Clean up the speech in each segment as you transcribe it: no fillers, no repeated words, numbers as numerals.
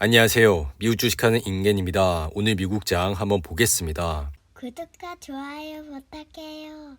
안녕하세요. 미국 주식하는 인겐입니다. 오늘 미국장 한번 보겠습니다. 구독과 좋아요 부탁해요.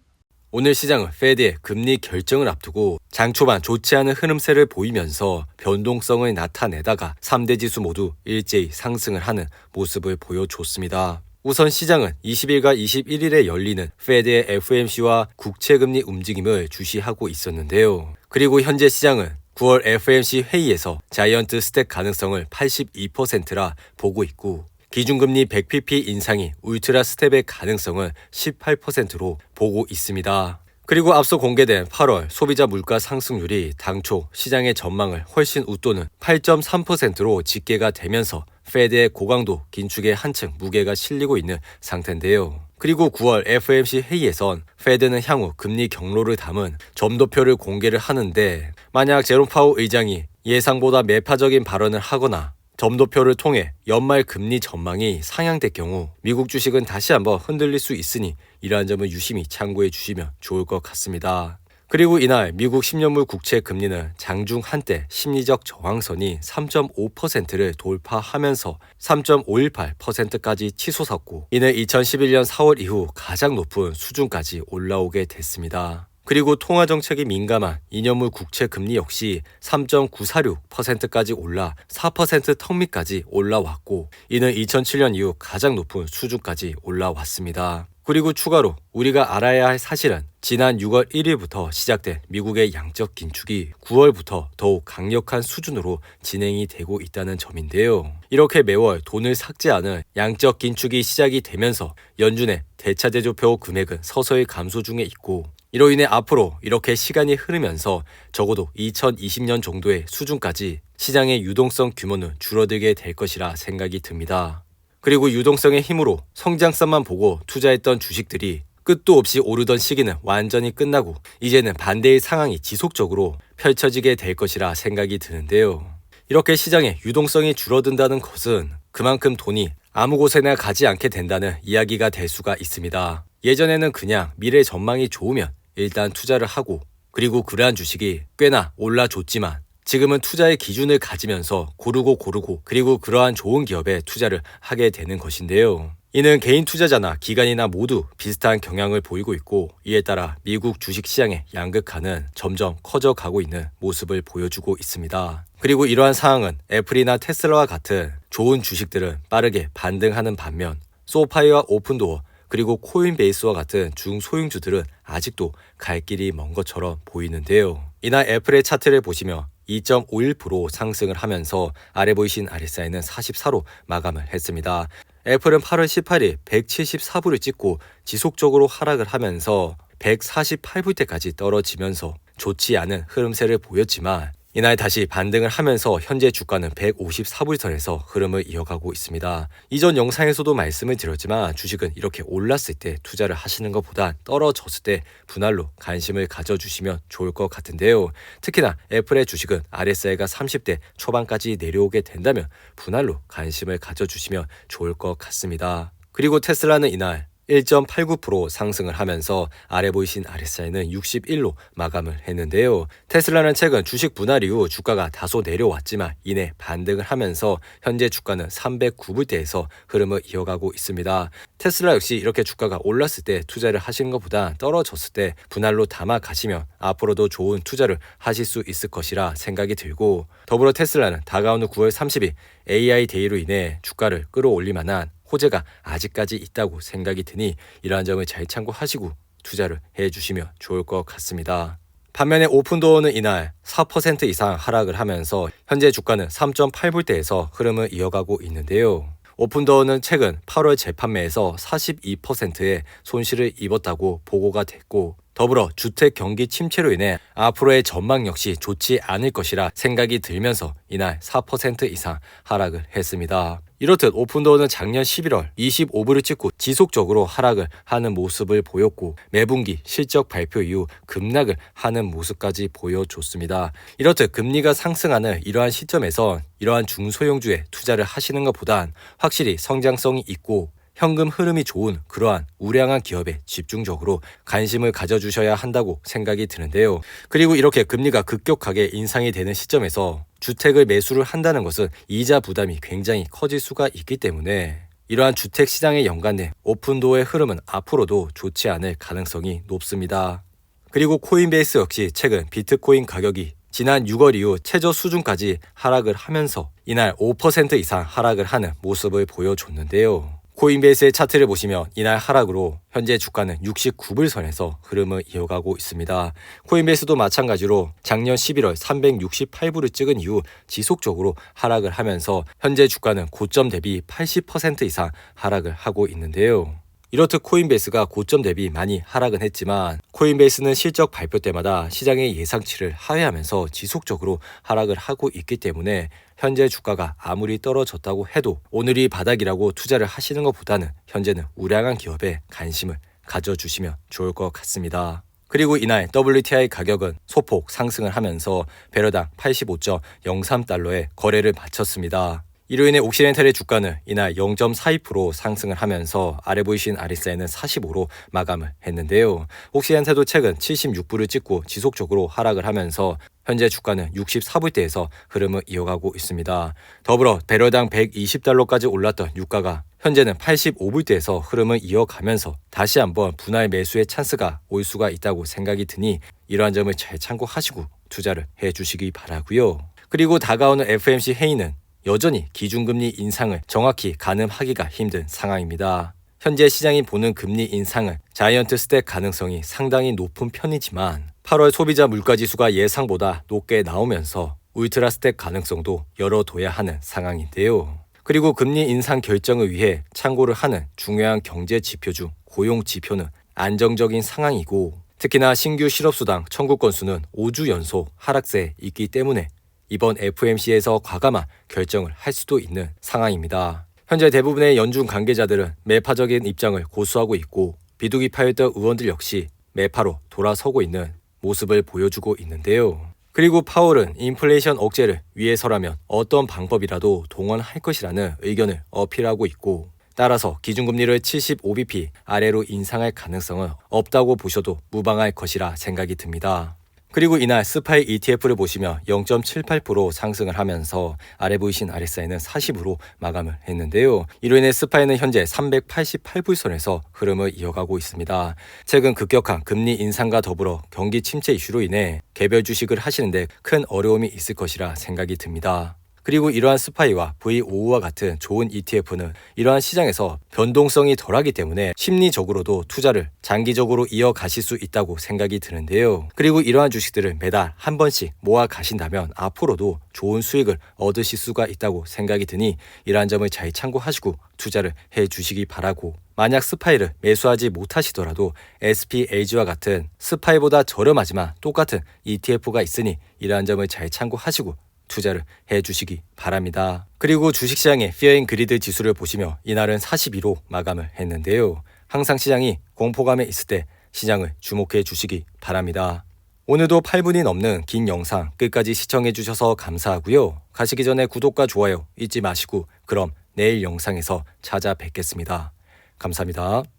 오늘 시장은 페드의 금리 결정을 앞두고 장 초반 좋지 않은 흐름세를 보이면서 변동성을 나타내다가 3대 지수 모두 일제히 상승을 하는 모습을 보여줬습니다. 우선 시장은 20일과 21일에 열리는 페드의 FOMC와 국채금리 움직임을 주시하고 있었는데요. 그리고 현재 시장은 9월 FOMC 회의에서 자이언트 스택 가능성을 82%라 보고 있고 기준금리 100pp 인상이 울트라 스텝의 가능성을 18%로 보고 있습니다. 그리고 앞서 공개된 8월 소비자 물가 상승률이 당초 시장의 전망을 훨씬 웃도는 8.3%로 집계가 되면서 페드의 고강도 긴축에 한층 무게가 실리고 있는 상태인데요. 그리고 9월 FOMC 회의에선 페드는 향후 금리 경로를 담은 점도표를 공개를 하는데 만약 제롬 파월 의장이 예상보다 매파적인 발언을 하거나 점도표를 통해 연말 금리 전망이 상향될 경우 미국 주식은 다시 한번 흔들릴 수 있으니 이러한 점을 유심히 참고해 주시면 좋을 것 같습니다. 그리고 이날 미국 10년물 국채 금리는 장중 한때 심리적 저항선이 3.5%를 돌파하면서 3.518%까지 치솟았고 이는 2011년 4월 이후 가장 높은 수준까지 올라오게 됐습니다. 그리고 통화정책이 민감한 2년물 국채 금리 역시 3.946%까지 올라 4% 턱밑까지 올라왔고 이는 2007년 이후 가장 높은 수준까지 올라왔습니다. 그리고 추가로 우리가 알아야 할 사실은 지난 6월 1일부터 시작된 미국의 양적 긴축이 9월부터 더욱 강력한 수준으로 진행이 되고 있다는 점인데요. 이렇게 매월 돈을 삭제하는 양적 긴축이 시작이 되면서 연준의 대차제조표 금액은 서서히 감소 중에 있고 이로 인해 앞으로 이렇게 시간이 흐르면서 적어도 2020년 정도의 수준까지 시장의 유동성 규모는 줄어들게 될 것이라 생각이 듭니다. 그리고 유동성의 힘으로 성장성만 보고 투자했던 주식들이 끝도 없이 오르던 시기는 완전히 끝나고 이제는 반대의 상황이 지속적으로 펼쳐지게 될 것이라 생각이 드는데요. 이렇게 시장의 유동성이 줄어든다는 것은 그만큼 돈이 아무 곳에나 가지 않게 된다는 이야기가 될 수가 있습니다. 예전에는 그냥 미래 전망이 좋으면 일단 투자를 하고 그리고 그러한 주식이 꽤나 올라줬지만 지금은 투자의 기준을 가지면서 고르고 그리고 그러한 좋은 기업에 투자를 하게 되는 것인데요. 이는 개인 투자자나 기관이나 모두 비슷한 경향을 보이고 있고 이에 따라 미국 주식시장의 양극화는 점점 커져가고 있는 모습을 보여주고 있습니다. 그리고 이러한 상황은 애플이나 테슬라와 같은 좋은 주식들은 빠르게 반등하는 반면 소파이와 오픈도어 그리고 코인베이스와 같은 중소형주들은 아직도 갈 길이 먼 것처럼 보이는데요. 이날 애플의 차트를 보시면 2.51% 상승을 하면서 아래 보이신 RSI는 44로 마감을 했습니다. 애플은 8월 18일 174불을 찍고 지속적으로 하락을 하면서 148불대까지 떨어지면서 좋지 않은 흐름세를 보였지만 이날 다시 반등을 하면서 현재 주가는 154불선에서 흐름을 이어가고 있습니다. 이전 영상에서도 말씀을 드렸지만 주식은 이렇게 올랐을 때 투자를 하시는 것보다 떨어졌을 때 분할로 관심을 가져주시면 좋을 것 같은데요. 특히나 애플의 주식은 RSI가 30대 초반까지 내려오게 된다면 분할로 관심을 가져주시면 좋을 것 같습니다. 그리고 테슬라는 이날 1.89% 상승을 하면서 아래 보이신 RSI는 61로 마감을 했는데요. 테슬라는 최근 주식 분할 이후 주가가 다소 내려왔지만 이내 반등을 하면서 현재 주가는 309불대에서 흐름을 이어가고 있습니다. 테슬라 역시 이렇게 주가가 올랐을 때 투자를 하시는 것보다 떨어졌을 때 분할로 담아 가시면 앞으로도 좋은 투자를 하실 수 있을 것이라 생각이 들고 더불어 테슬라는 다가오는 9월 30일 AI 데이로 인해 주가를 끌어올릴 만한 호재가 아직까지 있다고 생각이 드니 이러한 점을 잘 참고하시고 투자를 해주시면 좋을 것 같습니다. 반면에 오픈도어는 이날 4% 이상 하락을 하면서 현재 주가는 3.8불대에서 흐름을 이어가고 있는데요. 오픈도어는 최근 8월 재판매에서 42%의 손실을 입었다고 보고가 됐고 더불어 주택 경기 침체로 인해 앞으로의 전망 역시 좋지 않을 것이라 생각이 들면서 이날 4% 이상 하락을 했습니다. 이렇듯 오픈도어는 작년 11월 25불을 찍고 지속적으로 하락을 하는 모습을 보였고 매분기 실적 발표 이후 급락을 하는 모습까지 보여줬습니다. 이렇듯 금리가 상승하는 이러한 시점에선 이러한 중소형주에 투자를 하시는 것보단 확실히 성장성이 있고 현금 흐름이 좋은 그러한 우량한 기업에 집중적으로 관심을 가져주셔야 한다고 생각이 드는데요. 그리고 이렇게 금리가 급격하게 인상이 되는 시점에서 주택을 매수를 한다는 것은 이자 부담이 굉장히 커질 수가 있기 때문에 이러한 주택 시장에 연관된 오픈도어의 흐름은 앞으로도 좋지 않을 가능성이 높습니다. 그리고 코인베이스 역시 최근 비트코인 가격이 지난 6월 이후 최저 수준까지 하락을 하면서 이날 5% 이상 하락을 하는 모습을 보여줬는데요. 코인베이스의 차트를 보시면 이날 하락으로 현재 주가는 69불 선에서 흐름을 이어가고 있습니다. 코인베이스도 마찬가지로 작년 11월 368불을 찍은 이후 지속적으로 하락을 하면서 현재 주가는 고점 대비 80% 이상 하락을 하고 있는데요. 이렇듯 코인베이스가 고점 대비 많이 하락은 했지만 코인베이스는 실적 발표 때마다 시장의 예상치를 하회하면서 지속적으로 하락을 하고 있기 때문에 현재 주가가 아무리 떨어졌다고 해도 오늘이 바닥이라고 투자를 하시는 것보다는 현재는 우량한 기업에 관심을 가져주시면 좋을 것 같습니다. 그리고 이날 WTI 가격은 소폭 상승을 하면서 배럴당 85.03달러에 거래를 마쳤습니다. 이로 인해 옥시덴탈의 주가는 이날 0.42% 상승을 하면서 아래 보이신 RSI는 45로 마감을 했는데요. 옥시덴탈도 최근 76불을 찍고 지속적으로 하락을 하면서 현재 주가는 64불대에서 흐름을 이어가고 있습니다. 더불어 배럴당 120달러까지 올랐던 유가가 현재는 85불대에서 흐름을 이어가면서 다시 한번 분할 매수의 찬스가 올 수가 있다고 생각이 드니 이러한 점을 잘 참고하시고 투자를 해주시기 바라고요. 그리고 다가오는 FOMC 회의는 여전히 기준금리 인상을 정확히 가늠하기가 힘든 상황입니다. 현재 시장이 보는 금리 인상은 자이언트 스택 가능성이 상당히 높은 편이지만 8월 소비자 물가지수가 예상보다 높게 나오면서 울트라 스택 가능성도 열어둬야 하는 상황인데요. 그리고 금리 인상 결정을 위해 참고를 하는 중요한 경제 지표 중 고용 지표는 안정적인 상황이고 특히나 신규 실업수당 청구 건수는 5주 연속 하락세에 있기 때문에 이번 FOMC에서 과감한 결정을 할 수도 있는 상황입니다. 현재 대부분의 연준 관계자들은 매파적인 입장을 고수하고 있고 비두기파였던 의원들 역시 매파로 돌아서고 있는 모습을 보여주고 있는데요. 그리고 파월은 인플레이션 억제를 위해서라면 어떤 방법이라도 동원할 것이라는 의견을 어필하고 있고 따라서 기준금리를 75bp 아래로 인상할 가능성은 없다고 보셔도 무방할 것이라 생각이 듭니다. 그리고 이날 스파이 ETF를 보시면 0.78% 상승을 하면서 아래 보이신 RSI는 40으로 마감을 했는데요. 이로 인해 스파이는 현재 388불선에서 흐름을 이어가고 있습니다. 최근 급격한 금리 인상과 더불어 경기 침체 이슈로 인해 개별 주식을 하시는데 큰 어려움이 있을 것이라 생각이 듭니다. 그리고 이러한 스파이와 V55와 같은 좋은 ETF는 이러한 시장에서 변동성이 덜하기 때문에 심리적으로도 투자를 장기적으로 이어가실 수 있다고 생각이 드는데요. 그리고 이러한 주식들을 매달 한 번씩 모아 가신다면 앞으로도 좋은 수익을 얻으실 수가 있다고 생각이 드니 이러한 점을 잘 참고하시고 투자를 해주시기 바라고 만약 스파이를 매수하지 못하시더라도 SPAG와 같은 스파이보다 저렴하지만 똑같은 ETF가 있으니 이러한 점을 잘 참고하시고 투자를 해주시기 바랍니다. 그리고 주식시장의 피어 앤 그리드 지수를 보시며 이날은 42로 마감을 했는데요. 항상 시장이 공포감에 있을 때 시장을 주목해 주시기 바랍니다. 오늘도 8분이 넘는 긴 영상 끝까지 시청해 주셔서 감사하고요. 가시기 전에 구독과 좋아요 잊지 마시고 그럼 내일 영상에서 찾아뵙겠습니다. 감사합니다.